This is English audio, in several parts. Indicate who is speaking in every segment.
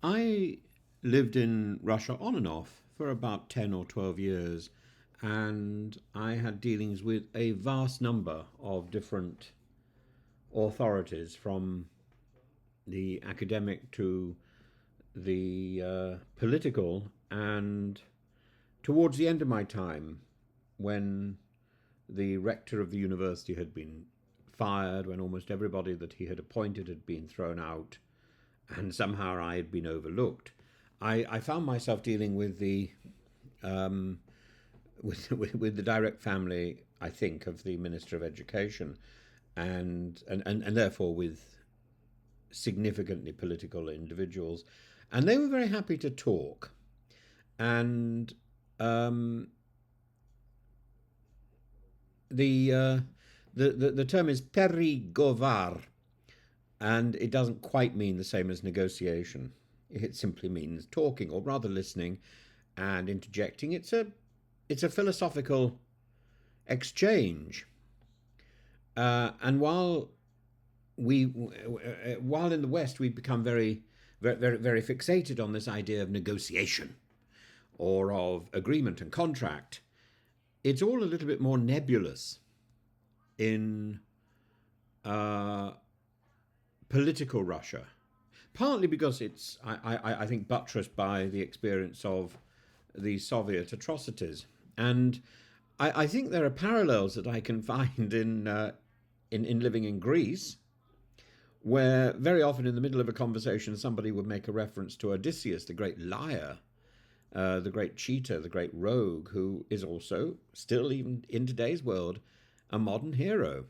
Speaker 1: I lived in Russia on and off for about 10 or 12 years, and I had dealings with a vast number of different authorities, from the academic to the political. And towards the end of my time, when the rector of the university had been fired, when almost everybody that he had appointed had been thrown out, and somehow I had been overlooked, I found myself dealing with the um, with the direct family, I think, of the Minister of Education, and therefore with significantly political individuals, and they were very happy to talk. And um, the, uh, the term is perigovar, and it doesn't quite mean the same as negotiation. It simply means talking, or rather listening and interjecting. It's a philosophical exchange. And while in the West we've become very fixated on this idea of negotiation or of agreement and contract, it's all a little bit more nebulous in uh, political Russia. Partly because it's, I think, buttressed by the experience of the Soviet atrocities. And I think there are parallels that I can find in living in Greece, where very often in the middle of a conversation somebody would make a reference to Odysseus, the great liar, the great cheater, the great rogue, who is also, still even in today's world, a modern hero.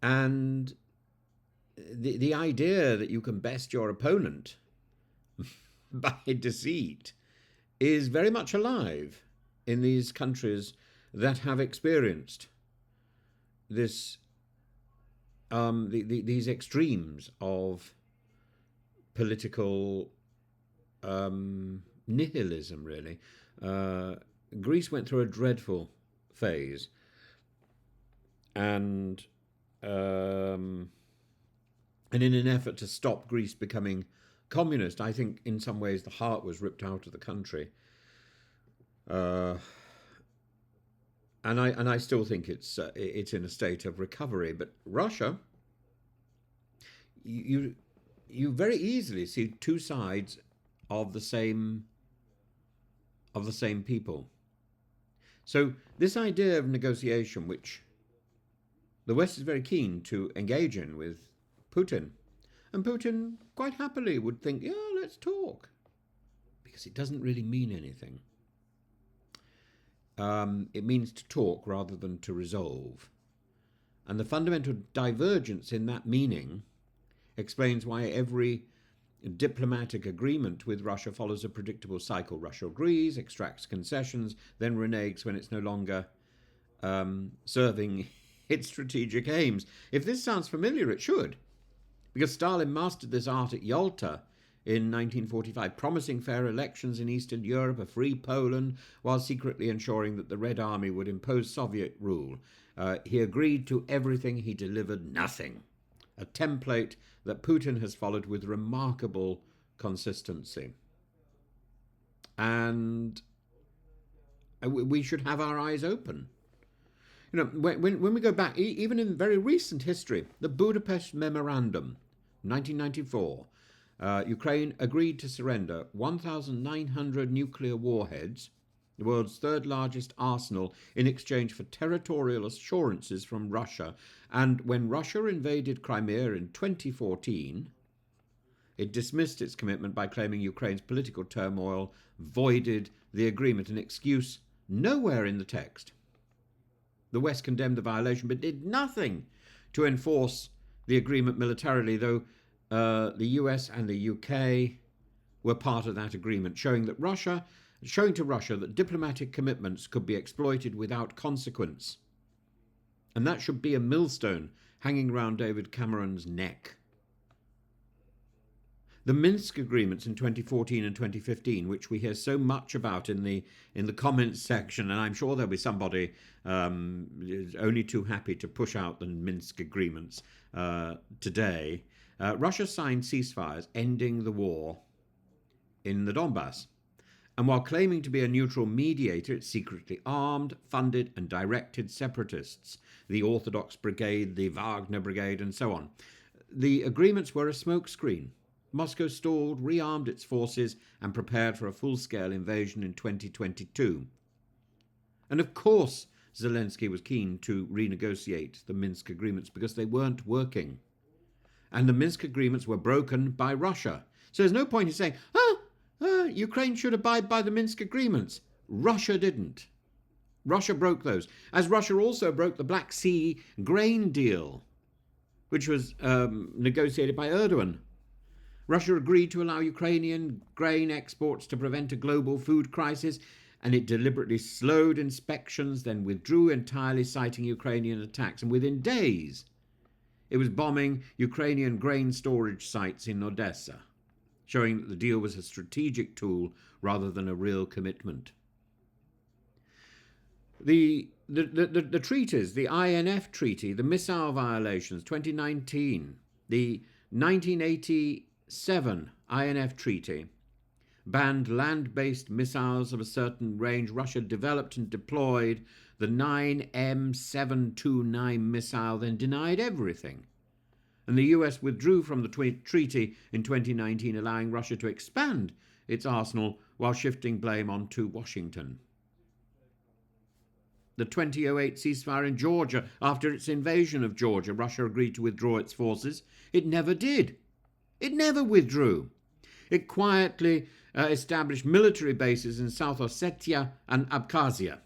Speaker 1: And the idea that you can best your opponent by deceit is very much alive in these countries that have experienced this these extremes of political nihilism. Really, Greece went through a dreadful phase, and and in an effort to stop Greece becoming communist, I think in some ways the heart was ripped out of the country. Uh, and I still think it's in a state of recovery. But Russia, you you very easily see two sides of the same people. So this idea of negotiation, which the West is very keen to engage in with Putin, and Putin quite happily would think, yeah, let's talk, because it doesn't really mean anything. It means to talk rather than to resolve. And the fundamental divergence in that meaning explains why every diplomatic agreement with Russia follows a predictable cycle. Russia agrees, extracts concessions, then reneges when it's no longer serving its strategic aims. If this sounds familiar, it should, because Stalin mastered this art at Yalta in 1945, promising fair elections in Eastern Europe, a free Poland, while secretly ensuring that the Red Army would impose Soviet rule. He agreed to everything, he delivered nothing. A template that Putin has followed with remarkable consistency. And we should have our eyes open. You know, when we go back, even in very recent history, the Budapest Memorandum, 1994, Ukraine agreed to surrender 1,900 nuclear warheads, the world's third largest arsenal, in exchange for territorial assurances from Russia. And when Russia invaded Crimea in 2014, it dismissed its commitment by claiming Ukraine's political turmoil voided the agreement, an excuse nowhere in the text. The West condemned the violation but did nothing to enforce the agreement militarily, though the US and the UK were part of that agreement, showing to Russia that diplomatic commitments could be exploited without consequence. And that should be a millstone hanging around David Cameron's neck. The Minsk agreements in 2014 and 2015, which we hear so much about in the comments section, and I'm sure there'll be somebody only too happy to push out the Minsk agreements today. Russia signed ceasefires ending the war in the Donbass. And while claiming to be a neutral mediator, it secretly armed, funded, and directed separatists, the Orthodox Brigade, the Wagner Brigade, and so on. The agreements were a smokescreen. Moscow stalled, rearmed its forces, and prepared for a full-scale invasion in 2022. And of course, Zelensky was keen to renegotiate the Minsk agreements because they weren't working. And the Minsk agreements were broken by Russia. So there's no point in saying, Ukraine should abide by the Minsk agreements. Russia didn't. Russia broke those. As Russia also broke the Black Sea grain deal, which was negotiated by Erdogan. Russia agreed to allow Ukrainian grain exports to prevent a global food crisis, and it deliberately slowed inspections, then withdrew entirely, citing Ukrainian attacks. And within days, it was bombing Ukrainian grain storage sites in Odessa, showing that the deal was a strategic tool rather than a real commitment. The treaties, the INF Treaty, the missile violations, 2019, the 1987 INF Treaty, banned land-based missiles of a certain range. Russia developed and deployed the 9M729 missile, then denied everything. And the US withdrew from the treaty in 2019, allowing Russia to expand its arsenal while shifting blame onto Washington. The 2008 ceasefire in Georgia, after its invasion of Georgia, Russia agreed to withdraw its forces. It never did. It never withdrew. It quietly established military bases in South Ossetia and Abkhazia.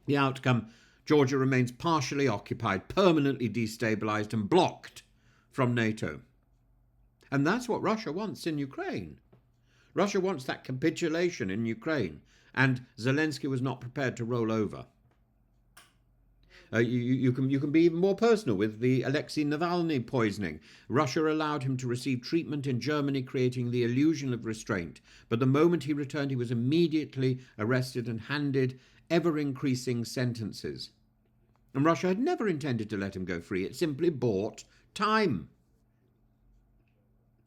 Speaker 1: The outcome, Georgia remains partially occupied, permanently destabilized and blocked from NATO. And that's what Russia wants in Ukraine. Russia wants that capitulation in Ukraine, and Zelensky was not prepared to roll over. You can be even more personal with the Alexei Navalny poisoning. Russia allowed him to receive treatment in Germany, creating the illusion of restraint. But the moment he returned, he was immediately arrested and handed ever-increasing sentences. And Russia had never intended to let him go free. It simply bought time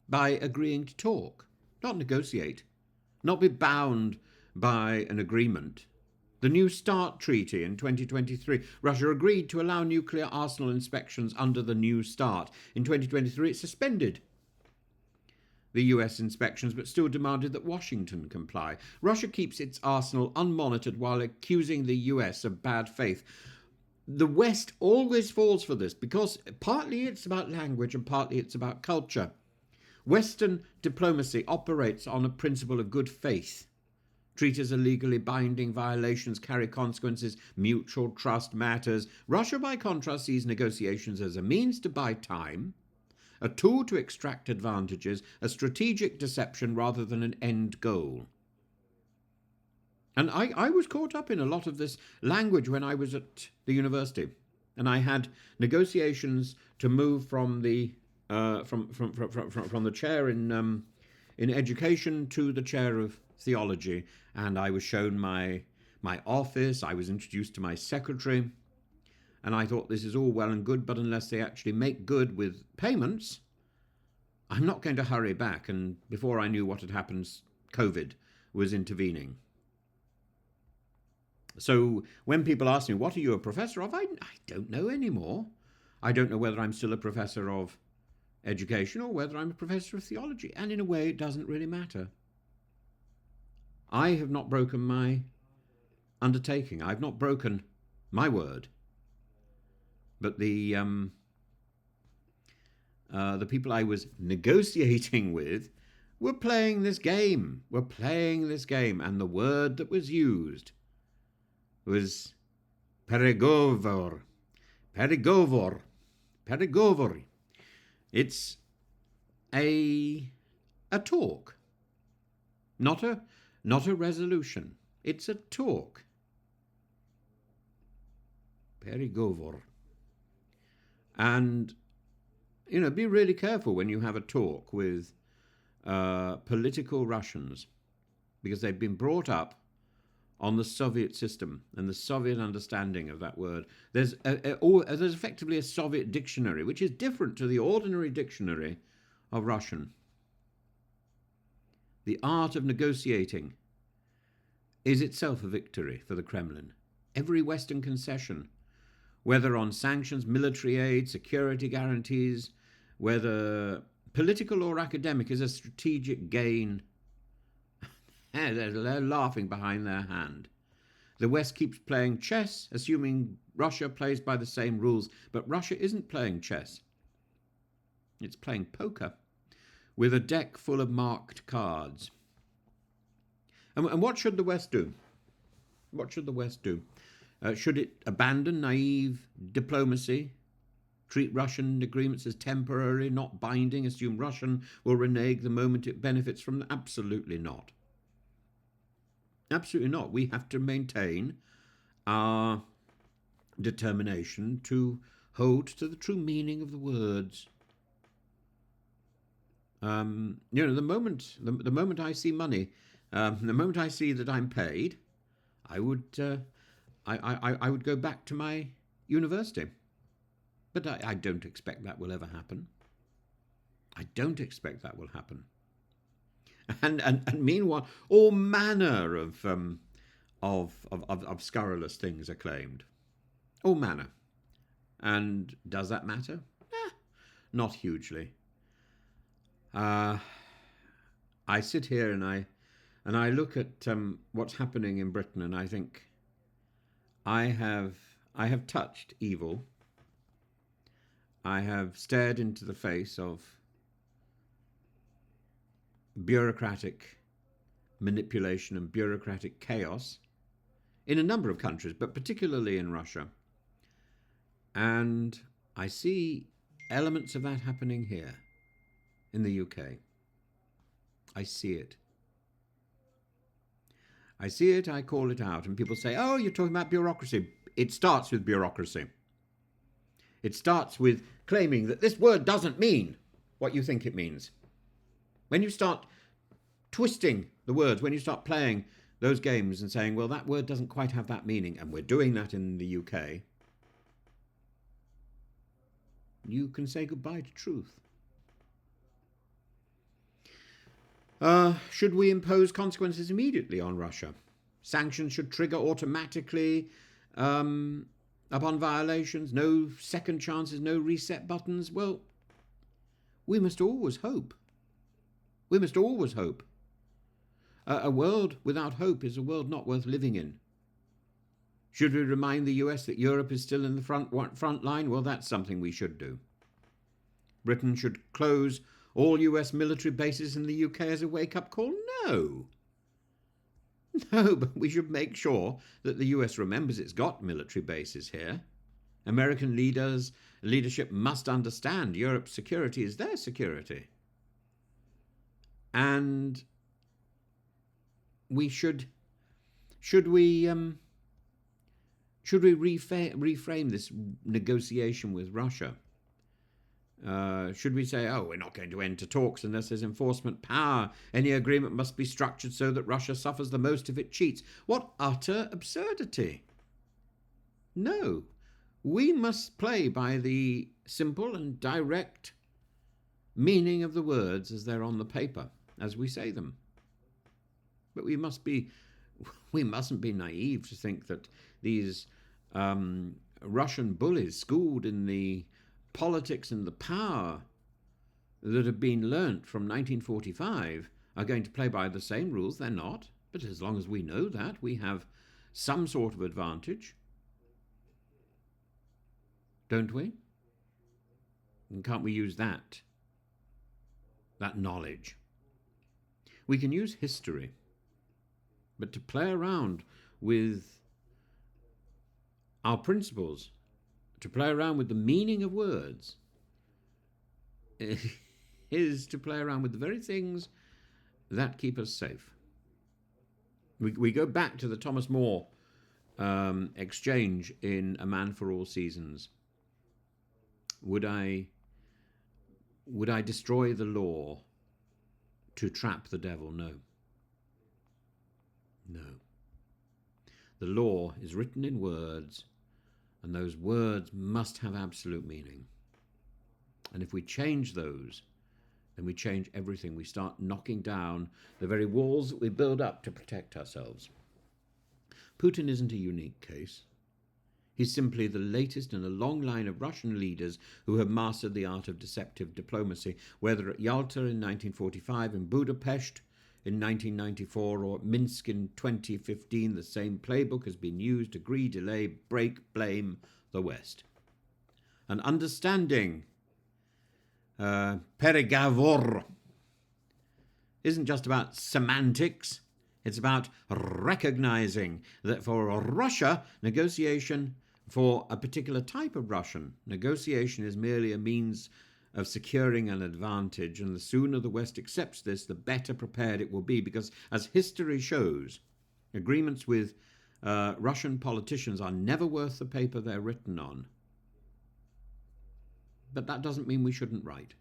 Speaker 1: by agreeing to talk, not negotiate, not be bound by an agreement. The New START Treaty in 2023, Russia agreed to allow nuclear arsenal inspections under the New START. In 2023, it suspended the US inspections, but still demanded that Washington comply. Russia keeps its arsenal unmonitored while accusing the US of bad faith. The West always falls for this because partly it's about language and partly it's about culture. Western diplomacy operates on a principle of good faith. Treaties are legally binding, violations carry consequences, mutual trust matters. Russia, by contrast, sees negotiations as a means to buy time, a tool to extract advantages, a strategic deception rather than an end goal. And I was caught up in a lot of this language when I was at the university, and I had negotiations to move from the from the chair in education to the chair of theology, and I was shown my office. I was introduced to my secretary, and I thought, this is all well and good, but unless they actually make good with payments, I'm not going to hurry back. And before I knew what had happened, COVID was intervening. So when people ask me, what are you a professor of? I don't know anymore. I don't know whether I'm still a professor of education or whether I'm a professor of theology. And in a way, it doesn't really matter. I have not broken my undertaking. I've not broken my word. But the people I was negotiating with were playing this game. And the word that was used was perigovor. It's a talk, not a resolution. It's a talk. Perigovor. And, be really careful when you have a talk with political Russians, because they've been brought up on the Soviet system and the Soviet understanding of that word. There's effectively a Soviet dictionary, which is different to the ordinary dictionary of Russian. the art of negotiating, is itself a victory for the Kremlin. Every Western concession, whether on sanctions, military aid, security guarantees, whether political or academic, is a strategic gain. They're laughing behind their hand. The West keeps playing chess, assuming Russia plays by the same rules, but Russia isn't playing chess. It's playing poker with a deck full of marked cards. And what should the West do? What should the West do? Should it abandon naive diplomacy, treat Russian agreements as temporary, not binding, assume Russian will renege the moment it benefits from them? Absolutely not. Absolutely not. We have to maintain our determination to hold to the true meaning of the words. The moment I see money, the moment I see that I'm paid, I would go back to my university. But I don't expect that will ever happen. I don't expect that will happen. And meanwhile, all manner of scurrilous things are claimed. All manner. And does that matter? Not hugely. I sit here and I look at what's happening in Britain, and I think I have touched evil. I have stared into the face of bureaucratic manipulation and bureaucratic chaos in a number of countries, but particularly in Russia. And I see elements of that happening here in the UK. I see it. I see it, I call it out, and people say, oh, you're talking about bureaucracy. It starts with bureaucracy. It starts with claiming that this word doesn't mean what you think it means. When you start twisting the words, when you start playing those games and saying, well, that word doesn't quite have that meaning, and we're doing that in the UK, you can say goodbye to truth. Should we impose consequences immediately on Russia? Sanctions should trigger automatically upon violations, no second chances, no reset buttons. Well, we must always hope. We must always hope. A world without hope is a world not worth living in. Should we remind the US that Europe is still in the front line? Well, that's something we should do. Britain should close all US military bases in the UK as a wake-up call? No. No, but we should make sure that the US remembers it's got military bases here. American leadership must understand Europe's security is their security. And we should we reframe this negotiation with Russia? Should we say, oh, we're not going to enter talks unless there's enforcement power? Any agreement must be structured so that Russia suffers the most if it cheats. What utter absurdity. No, we must play by the simple and direct meaning of the words as they're on the paper, as we say them. But we mustn't be naive to think that these Russian bullies schooled in the politics and the power that have been learnt from 1945 are going to play by the same rules. They're not. But as long as we know that, we have some sort of advantage. Don't we? And can't we use that knowledge? We can use history, but to play around with our principles, to play around with the meaning of words, is to play around with the very things that keep us safe. We go back to the Thomas More exchange in A Man for All Seasons. Would I destroy the law to trap the devil? No. No. The law is written in words, and those words must have absolute meaning. And if we change those, then we change everything. We start knocking down the very walls that we build up to protect ourselves. Putin isn't a unique case. He's simply the latest in a long line of Russian leaders who have mastered the art of deceptive diplomacy, whether at Yalta in 1945, in Budapest in 1994, or at Minsk in 2015. The same playbook has been used: agree, delay, break, blame the West. And understanding переговор isn't just about semantics. It's about recognizing that for Russia, negotiation, for a particular type of Russian, negotiation is merely a means of securing an advantage, and the sooner the West accepts this, the better prepared it will be, because as history shows, agreements with Russian politicians are never worth the paper they're written on. But that doesn't mean we shouldn't write,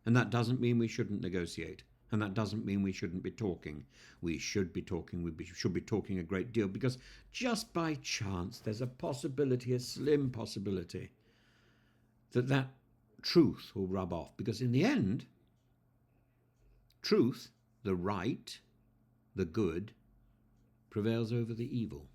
Speaker 1: and that doesn't mean we shouldn't negotiate. And that doesn't mean we shouldn't be talking. We should be talking. We should be talking a great deal, because just by chance there's a possibility, a slim possibility, that truth will rub off. Because in the end, truth, the right, the good, prevails over the evil.